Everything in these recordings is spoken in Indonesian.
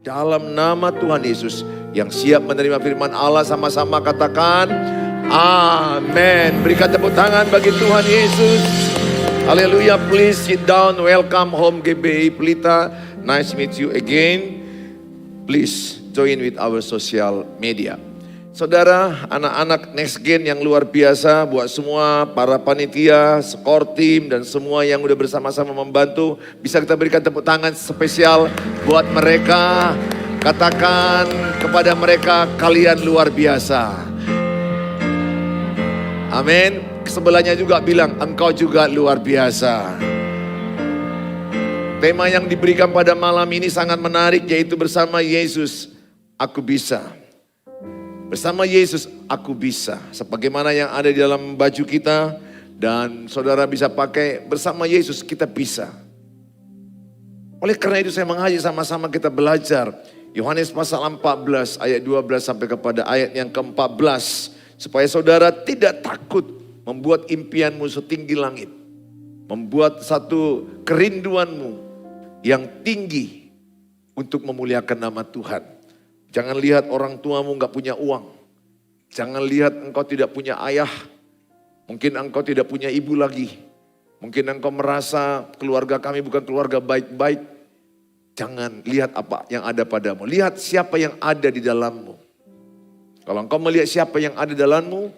dalam nama Tuhan Yesus. Yang siap menerima firman Allah sama-sama katakan amin. Berikan tepuk tangan bagi Tuhan Yesus. Haleluya. Please sit down. Welcome home GBI Pelita. Nice to meet you again. Please join with our social media. Saudara, anak-anak Next Gen yang luar biasa, buat semua para panitia, skor tim, dan semua yang udah bersama-sama membantu, bisa kita berikan tepuk tangan spesial buat mereka. Katakan kepada mereka, kalian luar biasa. Amin. Sebelahnya juga bilang, engkau juga luar biasa. Tema yang diberikan pada malam ini sangat menarik, yaitu bersama Yesus, aku bisa. Bersama Yesus aku bisa. Sebagaimana yang ada di dalam baju kita. Dan saudara bisa pakai bersama Yesus kita bisa. Oleh karena itu saya mengajak sama-sama kita belajar. Yohanes pasal 14 ayat 12 sampai kepada ayat yang ke-14. Supaya saudara tidak takut membuat impianmu setinggi langit. Membuat satu kerinduanmu yang tinggi untuk memuliakan nama Tuhan. Jangan lihat orang tuamu gak punya uang. Jangan lihat engkau tidak punya ayah. Mungkin engkau tidak punya ibu lagi. Mungkin engkau merasa keluarga kami bukan keluarga baik-baik. Jangan lihat apa yang ada padamu. Lihat siapa yang ada di dalammu. Kalau engkau melihat siapa yang ada di dalammu,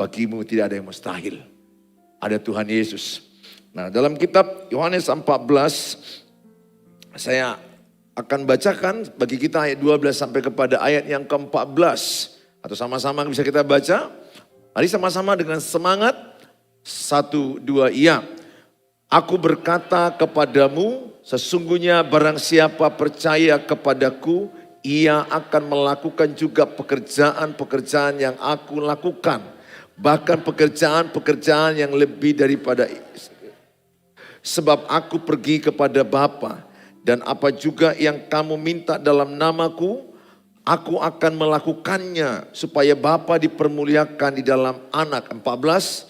bagimu tidak ada yang mustahil. Ada Tuhan Yesus. Nah, dalam kitab Yohanes 14, saya akan bacakan bagi kita ayat 12 sampai kepada ayat yang ke-14. Atau sama-sama bisa kita baca. Mari sama-sama dengan semangat. 1, 2, iya. Aku berkata kepadamu, sesungguhnya barang siapa percaya kepadaku, ia akan melakukan juga pekerjaan-pekerjaan yang aku lakukan. Bahkan pekerjaan-pekerjaan yang lebih daripada sebab aku pergi kepada Bapa. Dan apa juga yang kamu minta dalam namaku, aku akan melakukannya supaya Bapa dipermuliakan di dalam anak. 14,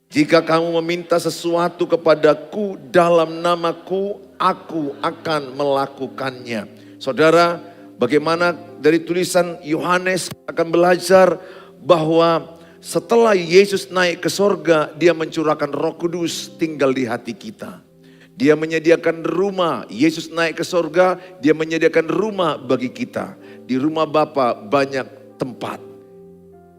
jika kamu meminta sesuatu kepadaku dalam namaku, aku akan melakukannya. Saudara, bagaimana dari tulisan Yohanes akan belajar bahwa setelah Yesus naik ke sorga, dia mencurahkan Roh Kudus tinggal di hati kita. Dia menyediakan rumah. Yesus naik ke sorga, dia menyediakan rumah bagi kita. Di rumah Bapa banyak tempat.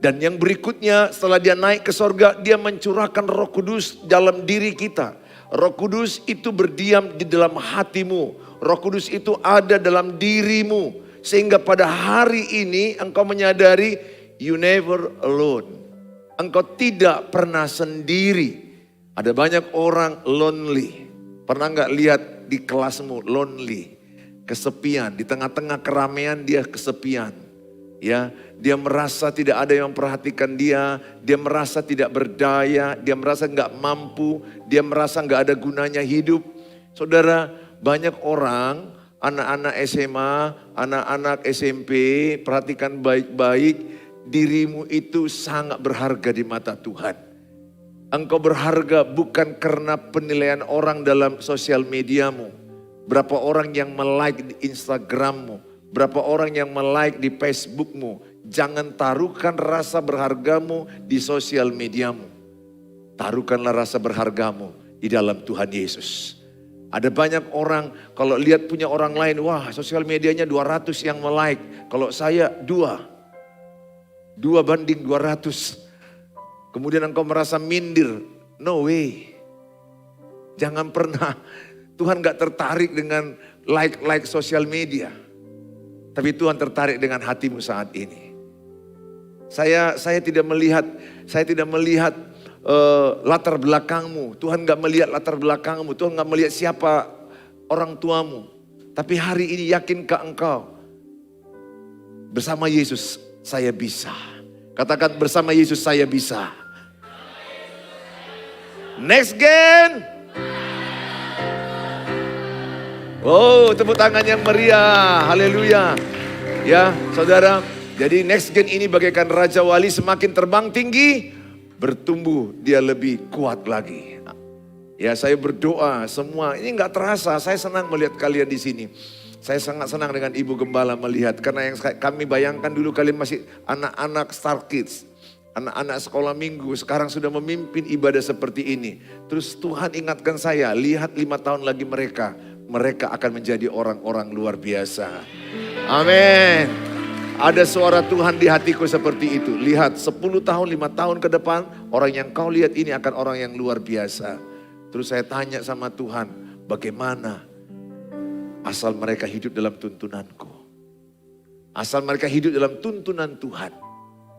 Dan yang berikutnya setelah dia naik ke sorga, dia mencurahkan Roh Kudus dalam diri kita. Roh Kudus itu berdiam di dalam hatimu. Roh Kudus itu ada dalam dirimu. Sehingga pada hari ini engkau menyadari you never alone. Engkau tidak pernah sendiri. Ada banyak orang lonely. Pernah gak lihat di kelasmu lonely, kesepian, di tengah-tengah keramaian dia kesepian. Ya, dia merasa tidak ada yang memperhatikan dia merasa tidak berdaya, dia merasa gak mampu, dia merasa gak ada gunanya hidup. Saudara, banyak orang, anak-anak SMA, anak-anak SMP, perhatikan baik-baik, dirimu itu sangat berharga di mata Tuhan. Engkau berharga bukan karena penilaian orang dalam sosial mediamu. Berapa orang yang like di Instagrammu. Berapa orang yang like di Facebookmu. Jangan taruhkan rasa berhargamu di sosial mediamu. Taruhkanlah rasa berhargamu di dalam Tuhan Yesus. Ada banyak orang kalau lihat punya orang lain. Wah, sosial medianya 200 yang like. Kalau saya 2 banding 200. Kemudian engkau merasa minder. No way. Jangan pernah. Tuhan gak tertarik dengan like sosial media. Tapi Tuhan tertarik dengan hatimu saat ini. Saya tidak melihat latar belakangmu. Tuhan gak melihat latar belakangmu. Tuhan gak melihat siapa orang tuamu. Tapi hari ini yakinkah engkau? Bersama Yesus saya bisa. Katakan bersama Yesus saya bisa. Next Gen. Oh, tepuk tangan yang meriah. Haleluya. Ya, saudara. Jadi Next Gen ini bagaikan Raja Wali semakin terbang tinggi, bertumbuh dia lebih kuat lagi. Ya, saya berdoa semua. Ini gak terasa, saya senang melihat kalian di sini. Saya sangat senang dengan Ibu Gembala melihat. Karena yang kami bayangkan dulu kalian masih anak-anak Star Kids. Anak-anak sekolah minggu sekarang sudah memimpin ibadah seperti ini. Terus Tuhan ingatkan saya, lihat 5 tahun lagi mereka akan menjadi orang-orang luar biasa. Amin. Ada suara Tuhan di hatiku seperti itu. Lihat 10 tahun, 5 tahun ke depan, orang yang kau lihat ini akan orang yang luar biasa. Terus saya tanya sama Tuhan, bagaimana asal mereka hidup dalam tuntunanku? Asal mereka hidup dalam tuntunan Tuhan.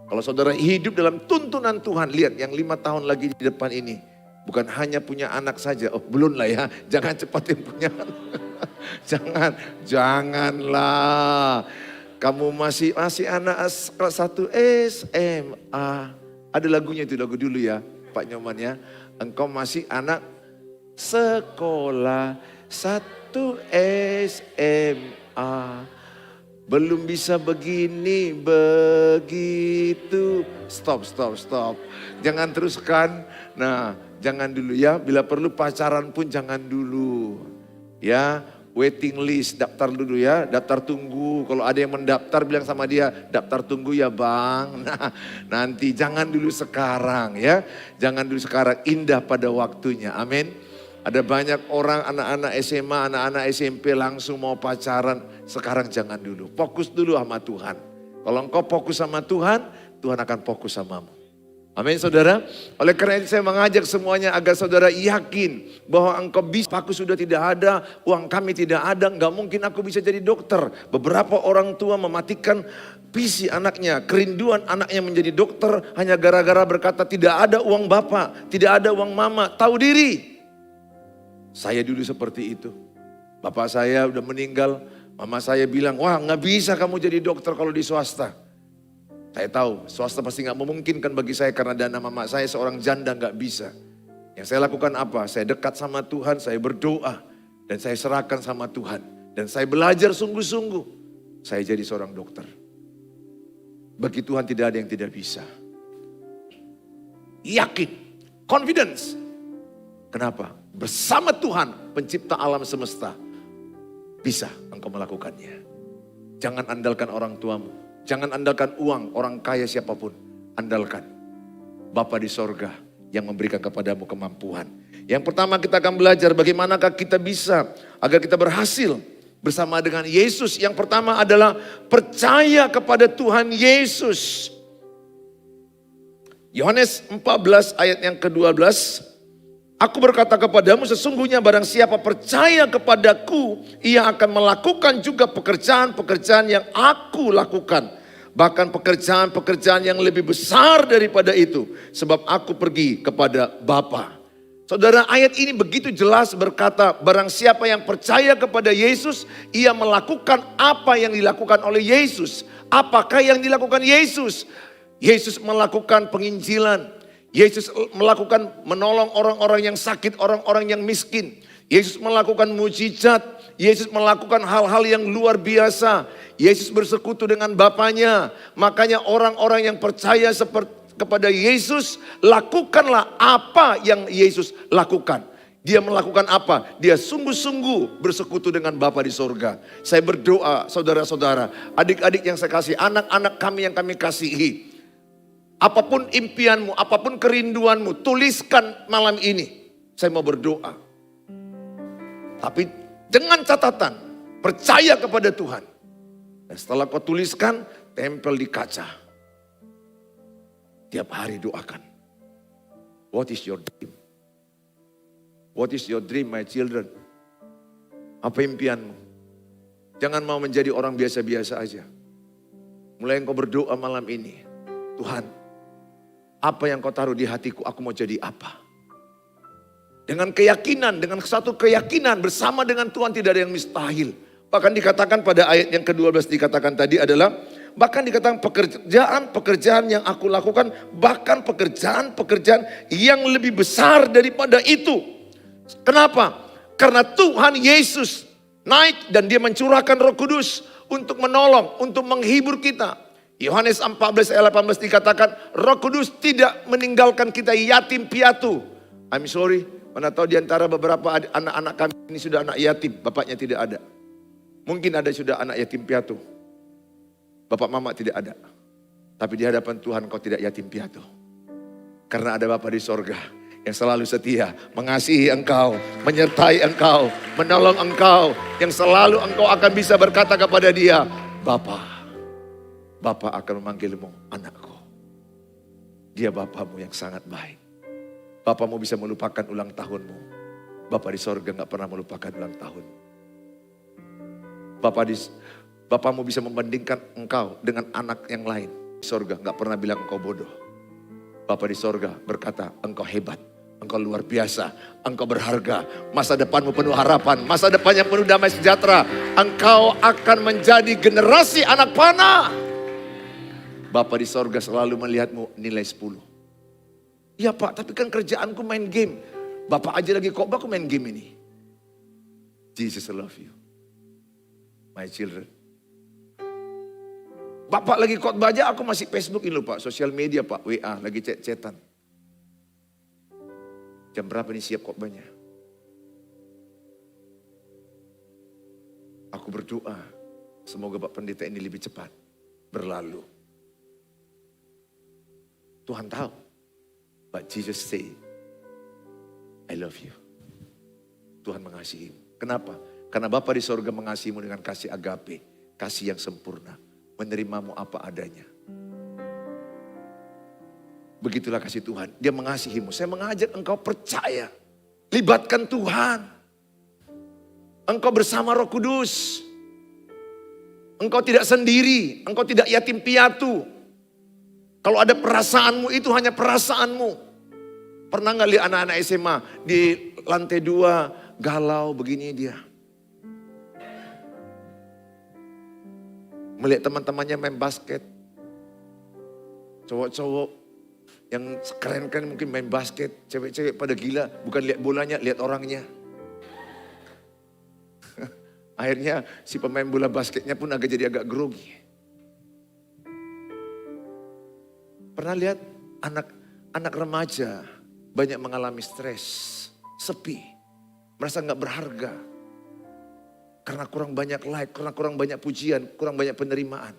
Kalau saudara hidup dalam tuntunan Tuhan, lihat yang 5 tahun lagi di depan ini. Bukan hanya punya anak saja, oh belum lah ya, jangan cepatin punya anak. Janganlah. Kamu masih anak kelas 1 SMA. Ada lagunya itu, lagu dulu ya Pak Nyoman ya. Engkau masih anak sekolah 1 SMA. Belum bisa begini, begitu. Stop. Jangan teruskan. Nah, jangan dulu ya. Bila perlu pacaran pun jangan dulu. Ya, waiting list, daftar dulu ya. Daftar tunggu. Kalau ada yang mendaftar bilang sama dia, daftar tunggu ya bang. Nah, nanti jangan dulu sekarang ya. Jangan dulu sekarang, indah pada waktunya. Amin. Ada banyak orang anak-anak SMA, anak-anak SMP langsung mau pacaran. Sekarang jangan dulu. Fokus dulu sama Tuhan. Kalau engkau fokus sama Tuhan, Tuhan akan fokus samamu. Amin saudara. Oleh karena itu saya mengajak semuanya agar saudara yakin bahwa engkau bisa. Aku sudah tidak ada, uang kami tidak ada, nggak mungkin aku bisa jadi dokter. Beberapa orang tua mematikan visi anaknya, kerinduan anaknya menjadi dokter hanya gara-gara berkata tidak ada uang bapak, tidak ada uang mama. Tahu diri. Saya dulu seperti itu. Bapak saya udah meninggal, mama saya bilang, wah nggak bisa kamu jadi dokter kalau di swasta. Saya tahu swasta pasti nggak memungkinkan bagi saya karena dana mama saya seorang janda nggak bisa. Yang saya lakukan apa? Saya dekat sama Tuhan, saya berdoa dan saya serahkan sama Tuhan. Dan saya belajar sungguh-sungguh. Saya jadi seorang dokter. Bagi Tuhan tidak ada yang tidak bisa. Yakin, confidence. Kenapa? Bersama Tuhan pencipta alam semesta. Bisa engkau melakukannya. Jangan andalkan orang tuamu. Jangan andalkan uang orang kaya siapapun. Andalkan Bapa di sorga yang memberikan kepadamu kemampuan. Yang pertama kita akan belajar bagaimanakah kita bisa agar kita berhasil bersama dengan Yesus. Yang pertama adalah percaya kepada Tuhan Yesus. Yohanes 14 ayat yang ke-12. Aku berkata kepadamu sesungguhnya barang siapa percaya kepadaku, ia akan melakukan juga pekerjaan-pekerjaan yang aku lakukan. Bahkan pekerjaan-pekerjaan yang lebih besar daripada itu. Sebab aku pergi kepada Bapa. Saudara, ayat ini begitu jelas berkata barang siapa yang percaya kepada Yesus, ia melakukan apa yang dilakukan oleh Yesus. Apakah yang dilakukan Yesus? Yesus melakukan penginjilan. Yesus melakukan menolong orang-orang yang sakit, orang-orang yang miskin. Yesus melakukan mujizat. Yesus melakukan hal-hal yang luar biasa. Yesus bersekutu dengan Bapanya. Makanya orang-orang yang percaya kepada Yesus, lakukanlah apa yang Yesus lakukan. Dia melakukan apa? Dia sungguh-sungguh bersekutu dengan Bapa di sorga. Saya berdoa saudara-saudara, adik-adik yang saya kasih, anak-anak kami yang kami kasihi. Apapun impianmu, apapun kerinduanmu, tuliskan malam ini. Saya mau berdoa. Tapi dengan catatan, percaya kepada Tuhan. Dan setelah kau tuliskan, tempel di kaca. Tiap hari doakan. What is your dream? What is your dream, my children? Apa impianmu? Jangan mau menjadi orang biasa-biasa aja. Mulai engkau berdoa malam ini. Tuhan, apa yang kau taruh di hatiku, aku mau jadi apa? Dengan keyakinan, dengan satu keyakinan bersama dengan Tuhan tidak ada yang mustahil. Bahkan dikatakan pada ayat yang ke-12 dikatakan tadi adalah, bahkan dikatakan pekerjaan-pekerjaan yang aku lakukan, bahkan pekerjaan-pekerjaan yang lebih besar daripada itu. Kenapa? Karena Tuhan Yesus naik dan dia mencurahkan Roh Kudus untuk menolong, untuk menghibur kita. Yohanes 14 ayat 18 dikatakan Roh Kudus tidak meninggalkan kita yatim piatu. I'm sorry, mana tahu di antara beberapa anak-anak kami ini sudah anak yatim, bapaknya tidak ada. Mungkin ada sudah anak yatim piatu. Bapak mama tidak ada. Tapi di hadapan Tuhan kau tidak yatim piatu. Karena ada Bapa di sorga yang selalu setia, mengasihi engkau, menyertai engkau, menolong engkau. Yang selalu engkau akan bisa berkata kepada dia, Bapa, Bapa akan memanggilmu anakku. Dia Bapamu yang sangat baik. Bapamu bisa melupakan ulang tahunmu. Bapa di sorga gak pernah melupakan ulang tahunmu. Bapamu bisa membandingkan engkau dengan anak yang lain. Di sorga gak pernah bilang engkau bodoh. Bapa di sorga berkata, engkau hebat, engkau luar biasa, engkau berharga. Masa depanmu penuh harapan, masa depannya penuh damai sejahtera. Engkau akan menjadi generasi anak panah. Bapa di sorga selalu melihatmu nilai 10. Ya Pak, tapi kan kerjaanku main game. Bapak aja lagi khotbah, aku main game ini. Jesus I love you, my children. Bapak lagi khotbah aja, aku masih Facebook ini loh Pak, sosial media Pak, WA, lagi chat-chatan. Jam berapa nih siap khotbahnya? Aku berdoa, semoga Pak Pendeta ini lebih cepat berlalu. Tuhan tahu, but Jesus say, I love you. Tuhan mengasihimu. Kenapa? Karena Bapa di sorga mengasihimu dengan kasih agape, kasih yang sempurna. Menerimamu apa adanya. Begitulah kasih Tuhan. Dia mengasihimu. Saya mengajak engkau percaya. Libatkan Tuhan. Engkau bersama Roh Kudus. Engkau tidak sendiri. Engkau tidak yatim piatu. Kalau ada perasaanmu itu hanya perasaanmu. Pernah gak lihat anak-anak SMA di lantai 2 galau begini dia. Melihat teman-temannya main basket. Cowok-cowok yang keren kan mungkin main basket. Cewek-cewek pada gila. Bukan lihat bolanya, lihat orangnya. Akhirnya si pemain bola basketnya pun jadi agak grogi. Pernah lihat anak remaja banyak mengalami stres, sepi. Merasa gak berharga. Karena kurang banyak like, karena kurang banyak pujian, kurang banyak penerimaan.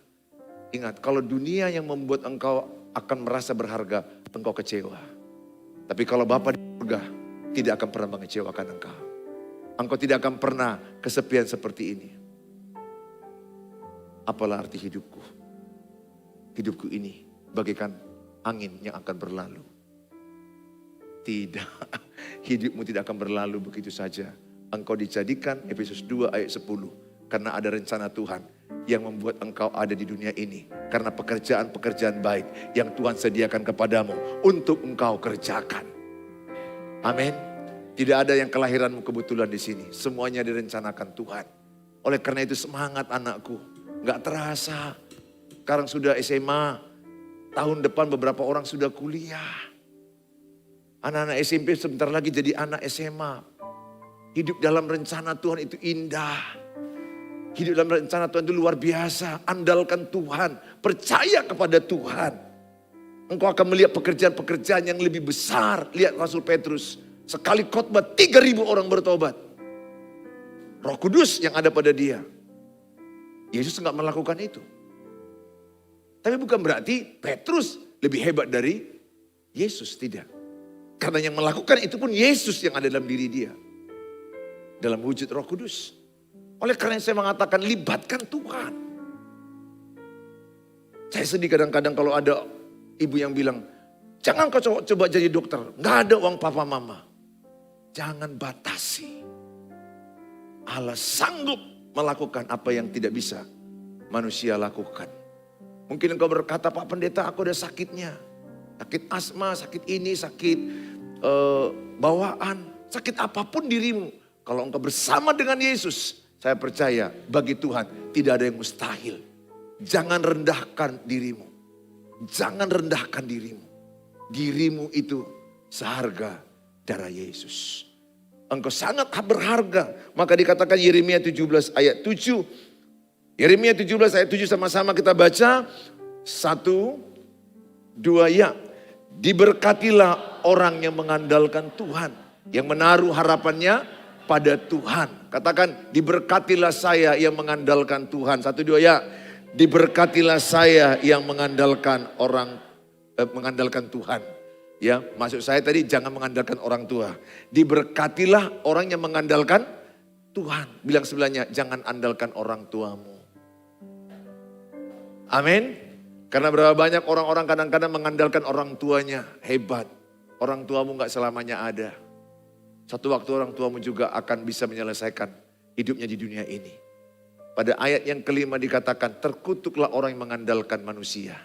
Ingat, kalau dunia yang membuat engkau akan merasa berharga, engkau kecewa. Tapi kalau Bapa di surga tidak akan pernah mengecewakan engkau. Engkau tidak akan pernah kesepian seperti ini. Apalah arti hidupku? Hidupku ini bagaikan angin yang akan berlalu. Tidak, hidupmu tidak akan berlalu begitu saja. Engkau dijadikan, Efesus 2 ayat 10. Karena ada rencana Tuhan yang membuat engkau ada di dunia ini. Karena pekerjaan-pekerjaan baik yang Tuhan sediakan kepadamu untuk engkau kerjakan. Amin. Tidak ada yang kelahiranmu kebetulan di sini. Semuanya direncanakan Tuhan. Oleh karena itu semangat anakku. Gak terasa. Sekarang sudah SMA. Tahun depan beberapa orang sudah kuliah. Anak-anak SMP sebentar lagi jadi anak SMA. Hidup dalam rencana Tuhan itu indah. Hidup dalam rencana Tuhan itu luar biasa. Andalkan Tuhan. Percaya kepada Tuhan. Engkau akan melihat pekerjaan-pekerjaan yang lebih besar. Lihat Rasul Petrus. Sekali khotbah 3.000 orang bertobat. Roh Kudus yang ada pada dia. Yesus enggak melakukan itu. Tapi bukan berarti Petrus lebih hebat dari Yesus. Tidak. Karena yang melakukan itu pun Yesus yang ada dalam diri dia. Dalam wujud Roh Kudus. Oleh karena saya mengatakan libatkan Tuhan. Saya sedih kadang-kadang kalau ada ibu yang bilang, jangan kau coba jadi dokter. Gak ada uang papa mama. Jangan batasi. Allah sanggup melakukan apa yang tidak bisa manusia lakukan. Mungkin engkau berkata, Pak Pendeta aku ada sakitnya. Sakit asma, sakit ini, sakit bawaan. Sakit apapun dirimu. Kalau engkau bersama dengan Yesus, saya percaya bagi Tuhan tidak ada yang mustahil. Jangan rendahkan dirimu. Jangan rendahkan dirimu. Dirimu itu seharga darah Yesus. Engkau sangat berharga. Maka dikatakan Yeremia 17 ayat 7. Yeremia 17 ayat 7 sama-sama kita baca. 1, 2 ya. Diberkatilah orang yang mengandalkan Tuhan. Yang menaruh harapannya pada Tuhan. Katakan, diberkatilah saya yang mengandalkan Tuhan. 1, 2 ya. Diberkatilah saya yang mengandalkan mengandalkan Tuhan. Ya, maksud saya tadi jangan mengandalkan orang tua. Diberkatilah orang yang mengandalkan Tuhan. Bilang sebelahnya, jangan andalkan orang tuamu. Amin. Karena berapa banyak orang-orang kadang-kadang mengandalkan orang tuanya. Hebat. Orang tuamu gak selamanya ada. Satu waktu orang tuamu juga akan bisa menyelesaikan hidupnya di dunia ini. Pada ayat yang kelima dikatakan, terkutuklah orang yang mengandalkan manusia.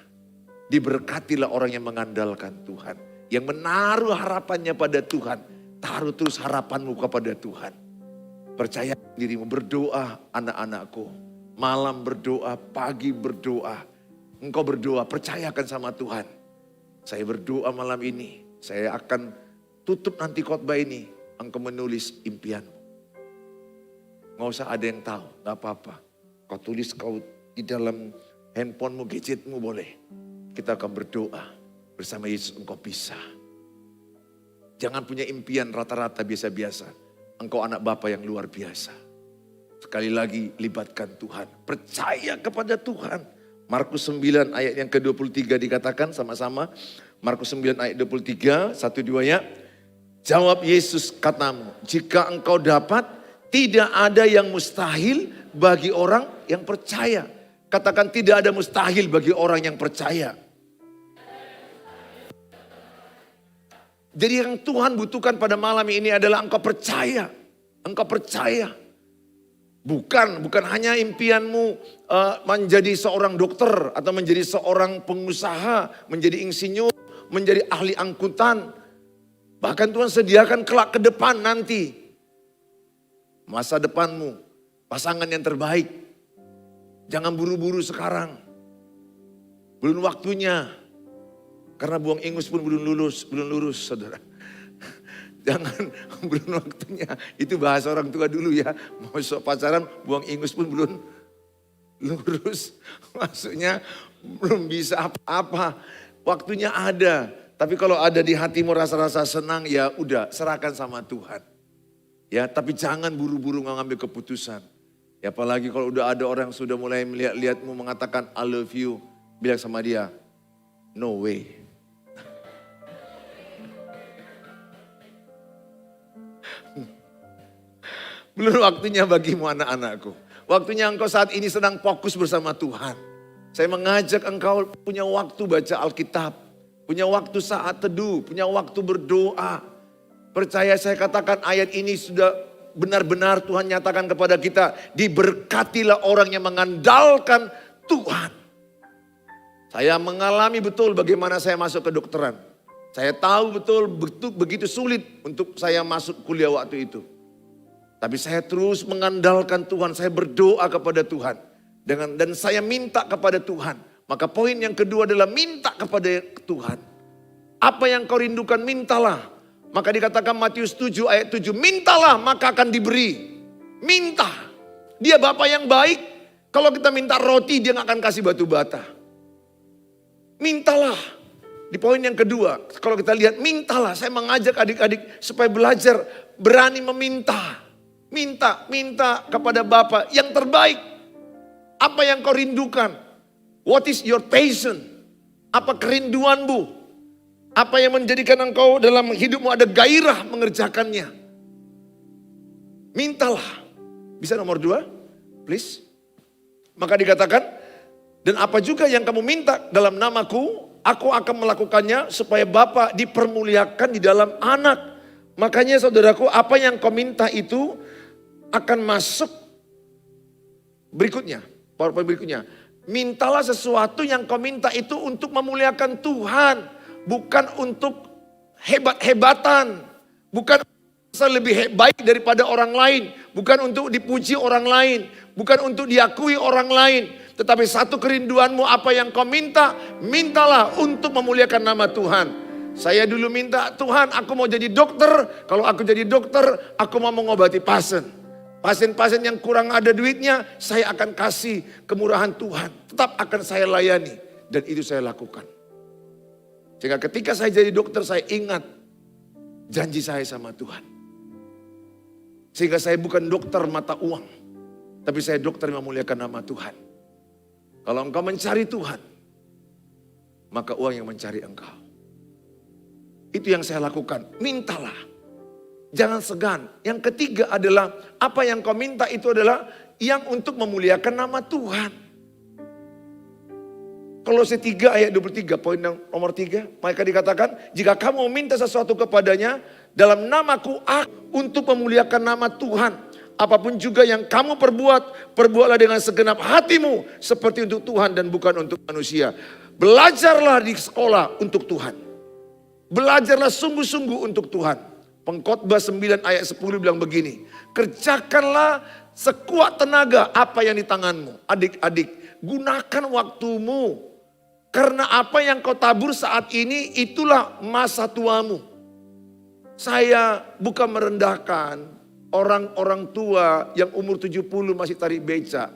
Diberkatilah orang yang mengandalkan Tuhan. Yang menaruh harapannya pada Tuhan. Taruh terus harapanmu kepada Tuhan. Percaya dirimu, berdoa anak-anakku. Malam berdoa, pagi berdoa. Engkau berdoa, percayakan sama Tuhan. Saya berdoa malam ini. Saya akan tutup nanti khotbah ini. Engkau menulis impianmu. Nggak usah ada yang tahu, gak apa-apa. Kau tulis kau di dalam handphonemu, gadgetmu boleh. Kita akan berdoa bersama Yesus, engkau bisa. Jangan punya impian rata-rata biasa-biasa. Engkau anak Bapa yang luar biasa. Sekali lagi libatkan Tuhan. Percaya kepada Tuhan. Markus 9 ayat yang ke-23 dikatakan sama-sama. Markus 9 ayat 23, 1, 2 ya. Jawab Yesus katamu, jika engkau dapat, tidak ada yang mustahil bagi orang yang percaya. Katakan, tidak ada mustahil bagi orang yang percaya. Jadi yang Tuhan butuhkan pada malam ini adalah engkau percaya. Engkau percaya. Bukan hanya impianmu menjadi seorang dokter atau menjadi seorang pengusaha, menjadi insinyur, menjadi ahli angkutan. Bahkan Tuhan sediakan kelak ke depan nanti. Masa depanmu, pasangan yang terbaik. Jangan buru-buru sekarang. Belum waktunya. Karena buang ingus pun belum lurus saudara. Jangan, belum waktunya. Itu bahasa orang tua dulu ya. Mau pacaran, buang ingus pun belum lurus. Maksudnya belum bisa apa-apa. Waktunya ada. Tapi kalau ada di hatimu rasa-rasa senang, ya udah serahkan sama Tuhan. Ya, tapi jangan buru-buru ngambil keputusan. Ya, apalagi kalau udah ada orang yang sudah mulai melihat-lihatmu mengatakan I love you. Bilang sama dia, no way. Belum waktunya bagimu anak-anakku. Waktunya engkau saat ini sedang fokus bersama Tuhan. Saya mengajak engkau punya waktu baca Alkitab. Punya waktu saat teduh, punya waktu berdoa. Percaya saya katakan ayat ini sudah benar-benar Tuhan nyatakan kepada kita. Diberkatilah orang yang mengandalkan Tuhan. Saya mengalami betul bagaimana saya masuk ke dokteran. Saya tahu betul begitu sulit untuk saya masuk kuliah waktu itu. Tapi saya terus mengandalkan Tuhan, saya berdoa kepada Tuhan. Dan saya minta kepada Tuhan. Maka poin yang kedua adalah minta kepada Tuhan. Apa yang kau rindukan mintalah. Maka dikatakan Matius 7 ayat 7, mintalah maka akan diberi. Minta. Dia Bapa yang baik. Kalau kita minta roti dia gak akan kasih batu bata. Mintalah. Di poin yang kedua, kalau kita lihat mintalah. Saya mengajak adik-adik supaya belajar berani meminta. Minta kepada Bapa yang terbaik. Apa yang kau rindukan? What is your passion? Apa kerinduanmu? Apa yang menjadikan engkau dalam hidupmu ada gairah mengerjakannya? Mintalah. Bisa nomor 2? Please. Maka dikatakan, dan apa juga yang kamu minta dalam namaku, aku akan melakukannya supaya Bapa dipermuliakan di dalam anak. Makanya saudaraku, apa yang kau minta itu akan masuk berikutnya. PowerPoint berikutnya. Mintalah sesuatu yang kau minta itu untuk memuliakan Tuhan. Bukan untuk hebat-hebatan. Bukan lebih baik daripada orang lain. Bukan untuk dipuji orang lain. Bukan untuk diakui orang lain. Tetapi satu kerinduanmu apa yang kau minta. Mintalah untuk memuliakan nama Tuhan. Saya dulu minta, Tuhan aku mau jadi dokter. Kalau aku jadi dokter, aku mau mengobati pasien. Pasien-pasien yang kurang ada duitnya, saya akan kasih kemurahan Tuhan. Tetap akan saya layani. Dan itu saya lakukan. Sehingga ketika saya jadi dokter, saya ingat janji saya sama Tuhan. Sehingga saya bukan dokter mata uang, tapi saya dokter yang memuliakan nama Tuhan. Kalau engkau mencari Tuhan, maka uang yang mencari engkau. Itu yang saya lakukan, mintalah. Jangan segan. Yang ketiga adalah, apa yang kau minta itu adalah yang untuk memuliakan nama Tuhan. Kolose 3 ayat 23, poin yang nomor 3. Maka dikatakan, jika kamu meminta sesuatu kepadanya, dalam namaku untuk memuliakan nama Tuhan. Apapun juga yang kamu perbuat, perbuatlah dengan segenap hatimu. Seperti untuk Tuhan dan bukan untuk manusia. Belajarlah di sekolah untuk Tuhan. Belajarlah sungguh-sungguh untuk Tuhan. Pengkhotbah 9 ayat 10 bilang begini. Kerjakanlah sekuat tenaga apa yang di tanganmu. Adik-adik, gunakan waktumu. Karena apa yang kau tabur saat ini itulah masa tuamu. Saya bukan merendahkan orang-orang tua yang umur 70 masih tarik beca.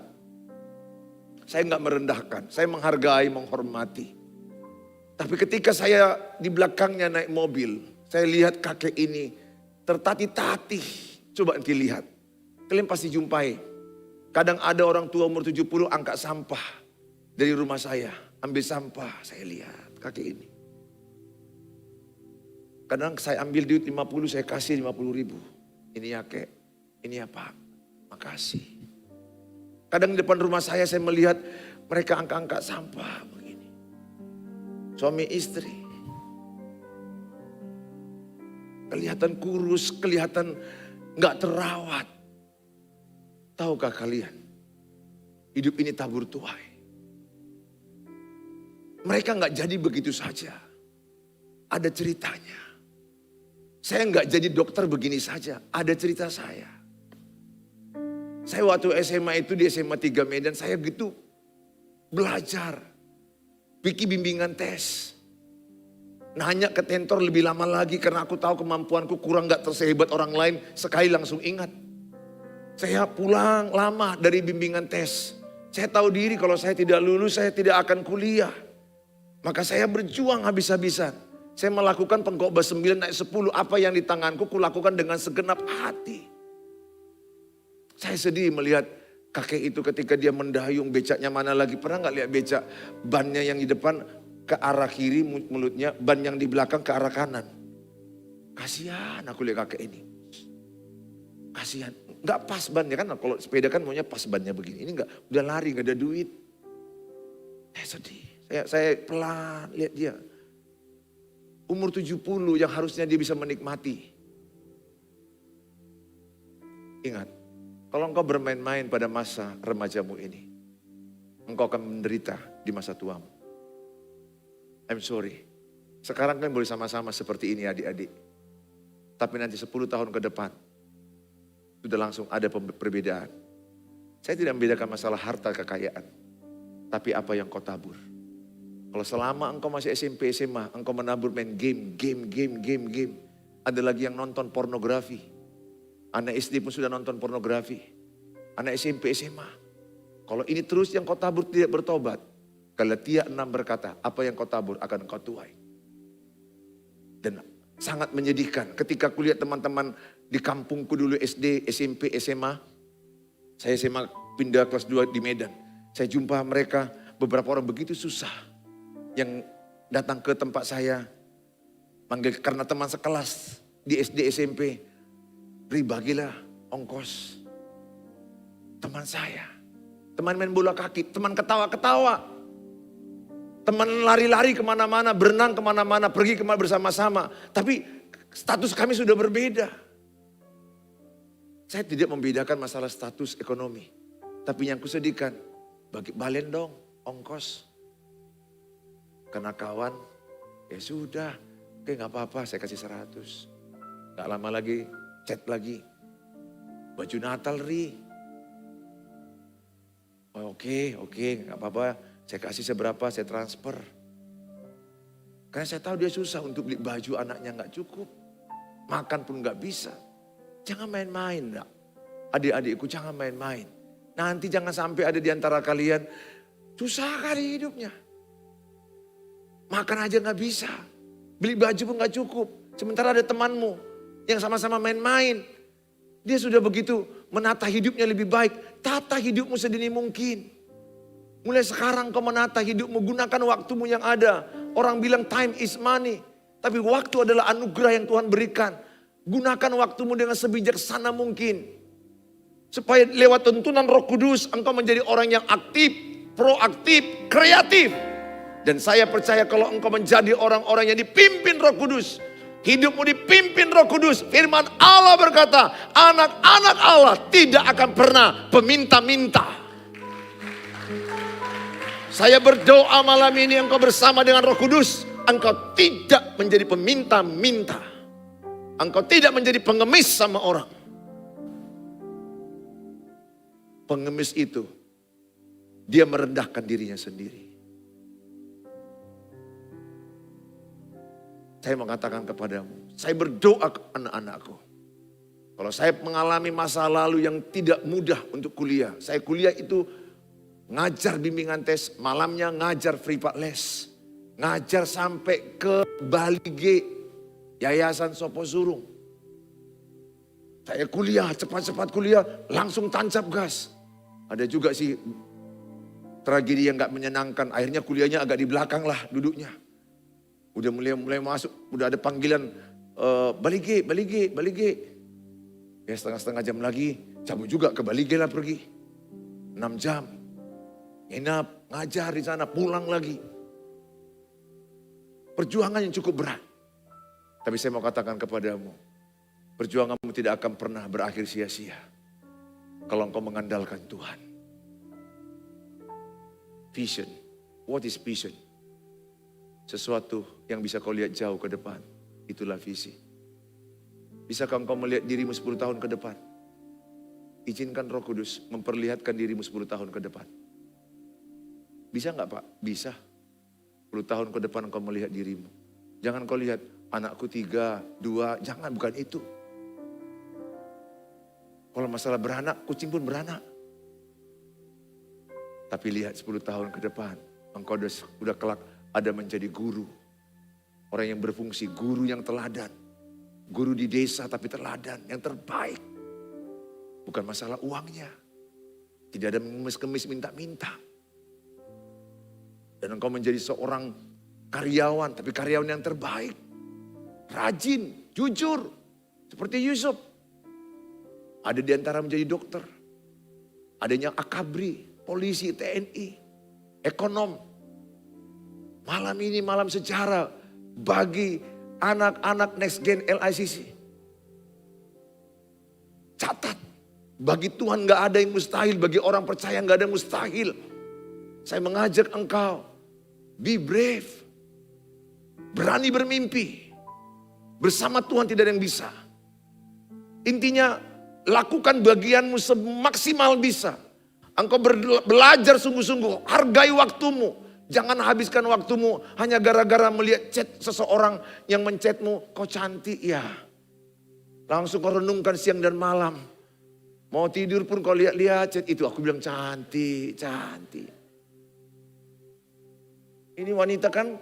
Saya enggak merendahkan, saya menghargai, menghormati. Tapi ketika saya di belakangnya naik mobil, saya lihat kakek ini tertatih-tatih. Coba nanti lihat, kalian pasti jumpai. Kadang ada orang tua umur 70 angkat sampah dari rumah saya. Ambil sampah, saya lihat kakek ini. Kadang saya ambil duit 50, saya kasih 50 ribu. Ini ya kek, ini ya pak, makasih. Kadang di depan rumah saya melihat mereka angkat-angkat sampah begini. Suami istri. Kelihatan kurus, kelihatan gak terawat. Tahukah kalian, hidup ini tabur tuai. Mereka gak jadi begitu saja. Ada ceritanya. Saya gak jadi dokter begini saja. Ada cerita saya. Saya waktu SMA itu di SMA 3 Medan, saya gitu belajar. Bikin bimbingan tes. Nanya ke tentor lebih lama lagi karena aku tahu kemampuanku kurang gak tersehebat orang lain. Sekali langsung ingat. Saya pulang lama dari bimbingan tes. Saya tahu diri kalau saya tidak lulus, saya tidak akan kuliah. Maka saya berjuang habis-habisan. Saya melakukan Pengkhotbah 9 ayat 10. Apa yang di tanganku kulakukan dengan segenap hati. Saya sedih melihat kakek itu ketika dia mendayung, becaknya mana lagi. Pernah gak lihat becak? Bannya yang di depan ke arah kiri mulutnya, ban yang di belakang ke arah kanan. Kasihan aku lihat kakek ini. Kasihan. Gak pas bannya kan, kalau sepeda kan maunya pas bannya begini. Ini gak, udah lari gak ada duit. Saya sedih. Saya pelan lihat dia. Umur 70 yang harusnya dia bisa menikmati. Ingat, kalau engkau bermain-main pada masa remajamu ini, engkau akan menderita di masa tuamu. I'm sorry. Sekarang kan boleh sama-sama seperti ini adik-adik. Tapi nanti 10 tahun ke depan, sudah langsung ada perbedaan. Saya tidak membedakan masalah harta kekayaan. Tapi apa yang kau tabur. Kalau selama engkau masih SMP, SMA, engkau menabur main game. Ada lagi yang nonton pornografi. Anak SD pun sudah nonton pornografi. Anak SMP, SMA. Kalau ini terus yang kau tabur tidak bertobat. Galatia 6 berkata, apa yang kau tabur akan kau tuai. Dan sangat menyedihkan ketika kulihat teman-teman di kampungku dulu SD, SMP, SMA. Saya SMA pindah kelas 2 di Medan. Saya jumpa mereka, beberapa orang begitu susah. Yang datang ke tempat saya, panggil karena teman sekelas di SD SMP, bagilah ongkos. Teman saya, teman main bola kaki, teman ketawa-ketawa, teman lari-lari kemana-mana, berenang kemana-mana, pergi kemana bersama-sama. Tapi status kami sudah berbeda. Saya tidak membedakan masalah status ekonomi, tapi yang kusedihkan, balen dong ongkos. Karena kawan, ya sudah, oke gak apa-apa saya kasih 100. Gak lama lagi, chat lagi. Baju Natal Ri. Oh, oke gak apa-apa saya kasih seberapa saya transfer. Karena saya tahu dia susah untuk beli baju anaknya gak cukup. Makan pun gak bisa. Jangan main-main gak. Adik-adikku jangan main-main. Nanti jangan sampai ada di antara kalian susah kali hidupnya. Makan aja gak bisa. Beli baju pun gak cukup. Sementara ada temanmu yang sama-sama main-main. Dia sudah begitu menata hidupnya lebih baik. Tata hidupmu sedini mungkin. Mulai sekarang kau menata hidupmu, gunakan waktumu yang ada. Orang bilang time is money. Tapi waktu adalah anugerah yang Tuhan berikan. Gunakan waktumu dengan sebijaksana mungkin. Supaya lewat tuntunan Roh Kudus engkau menjadi orang yang aktif, proaktif, kreatif. Dan saya percaya kalau engkau menjadi orang-orang yang dipimpin Roh Kudus. Hidupmu dipimpin Roh Kudus. Firman Allah berkata, anak-anak Allah tidak akan pernah peminta-minta. Saya berdoa malam ini engkau bersama dengan Roh Kudus. Engkau tidak menjadi peminta-minta. Engkau tidak menjadi pengemis sama orang. Pengemis itu, dia merendahkan dirinya sendiri. Saya mengatakan kepadamu, saya berdoa ke anak-anakku. Kalau saya mengalami masa lalu yang tidak mudah untuk kuliah. Saya kuliah itu ngajar bimbingan tes, malamnya ngajar privat les. Ngajar sampai ke Bali G, Yayasan Sopo Surung. Saya kuliah, cepat-cepat kuliah, langsung tancap gas. Ada juga sih tragedi yang gak menyenangkan, akhirnya kuliahnya agak di belakang lah duduknya. Udah mulai masuk, udah ada panggilan, Bali G. Ya setengah jam lagi, cabut juga ke Bali G lah pergi. 6 jam, nginap, ngajar di sana, pulang lagi. Perjuangan yang cukup berat. Tapi saya mau katakan kepadamu, perjuanganmu tidak akan pernah berakhir sia-sia. Kalau engkau mengandalkan Tuhan. Vision. What is vision? Sesuatu yang bisa kau lihat jauh ke depan. Itulah visi. Bisakah engkau melihat dirimu 10 tahun ke depan? Izinkan Roh Kudus memperlihatkan dirimu 10 tahun ke depan. Bisa enggak Pak? Bisa. 10 tahun ke depan engkau melihat dirimu. Jangan kau lihat anakku 3, 2, jangan, bukan itu. Kalau masalah beranak, kucing pun beranak. Tapi lihat 10 tahun ke depan, engkau udah kelak ada menjadi guru. Orang yang berfungsi, guru yang teladan. Guru di desa tapi teladan, yang terbaik. Bukan masalah uangnya. Tidak ada mengemis-kemis minta-minta. Dan engkau menjadi seorang karyawan, tapi karyawan yang terbaik. Rajin, jujur. Seperti Yusuf. Ada di antara menjadi dokter. Adanya akabri, polisi, TNI, ekonom. Malam ini malam sejarah bagi anak-anak next gen LICC. Catat, bagi Tuhan gak ada yang mustahil, bagi orang percaya gak ada yang mustahil. Saya mengajak engkau, be brave, berani bermimpi. Bersama Tuhan tidak ada yang bisa. Intinya lakukan bagianmu semaksimal bisa. Engkau belajar sungguh-sungguh, hargai waktumu. Jangan habiskan waktumu hanya gara-gara melihat chat seseorang yang menchatmu, kau cantik ya. Langsung kau renungkan siang dan malam. Mau tidur pun kau lihat-lihat chat itu, aku bilang cantik, cantik. Ini wanita kan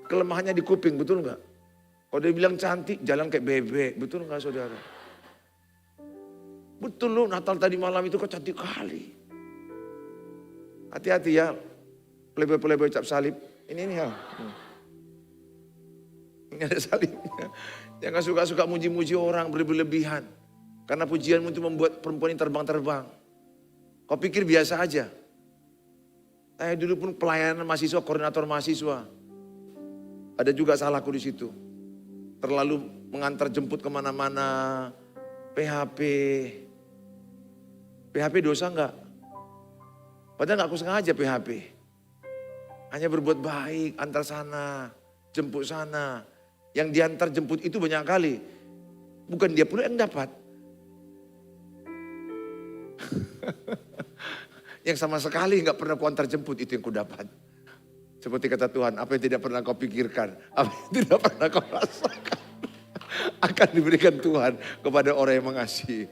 kelemahannya di kuping, betul nggak? Kalau dia bilang cantik, jalan kayak bebek, betul nggak saudara? Betul loh, Natal tadi malam itu kok cantik kali. Hati-hati ya, playboy cap salib. Ini ya. Ini ada salibnya. Jangan suka-suka muji-muji orang berlebihan. Karena pujianmu itu membuat perempuan ini terbang-terbang. Kau pikir biasa aja. Saya dulu pun pelayanan mahasiswa, koordinator mahasiswa. Ada juga salahku di situ. Terlalu mengantar jemput kemana-mana. PHP. PHP dosa enggak? Padahal enggak aku sengaja PHP. Hanya berbuat baik, antar sana, jemput sana. Yang diantar jemput itu banyak kali. Bukan dia pun yang dapat. Yang sama sekali enggak pernah ku antar jemput itu yang ku dapat. Seperti kata Tuhan, apa yang tidak pernah kau pikirkan, apa yang tidak pernah kau rasakan, akan diberikan Tuhan kepada orang yang mengasihi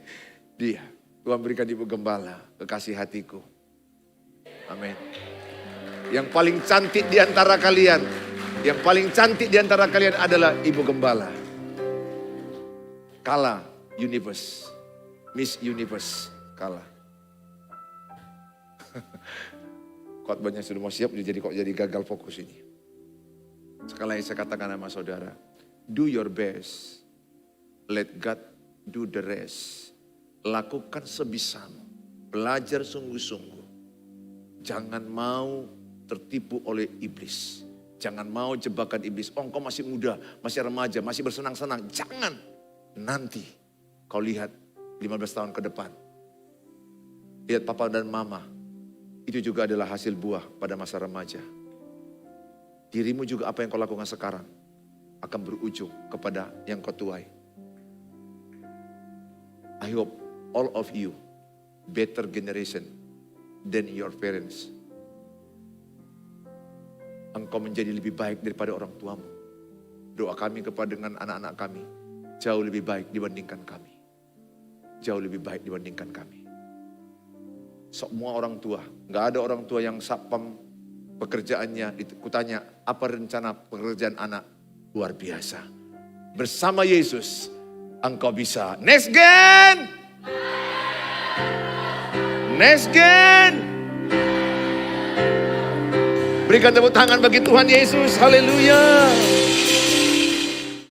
dia. Tuhan berikan ibu gembala, kekasih hatiku. Amin. Yang paling cantik di antara kalian, yang paling cantik di antara kalian adalah ibu gembala. Kala Universe. Miss Universe kalah. Khotbahnya sudah mau siap, kok jadi gagal fokus ini. Sekali lagi saya katakan sama saudara, do your best, let God do the rest. Lakukan sebisamu, belajar sungguh-sungguh. Jangan mau tertipu oleh iblis. Jangan mau jebakan iblis. Oh, engkau masih muda, masih remaja, masih bersenang-senang. Jangan. Nanti kau lihat 15 tahun ke depan. Lihat papa dan mama. Itu juga adalah hasil buah pada masa remaja. Dirimu juga apa yang kau lakukan sekarang akan berujung kepada yang kau tuai. I hope all of you better generation than your parents. Engkau menjadi lebih baik daripada orang tuamu. Doa kami kepada dengan anak-anak kami jauh lebih baik dibandingkan kami. Jauh lebih baik dibandingkan kami. Semua orang tua, gak ada orang tua yang sapam pekerjaannya. Kutanya, apa rencana pekerjaan anak? Luar biasa. Bersama Yesus, engkau bisa. Next gen! Next gen! Berikan tepuk tangan bagi Tuhan Yesus. Haleluya.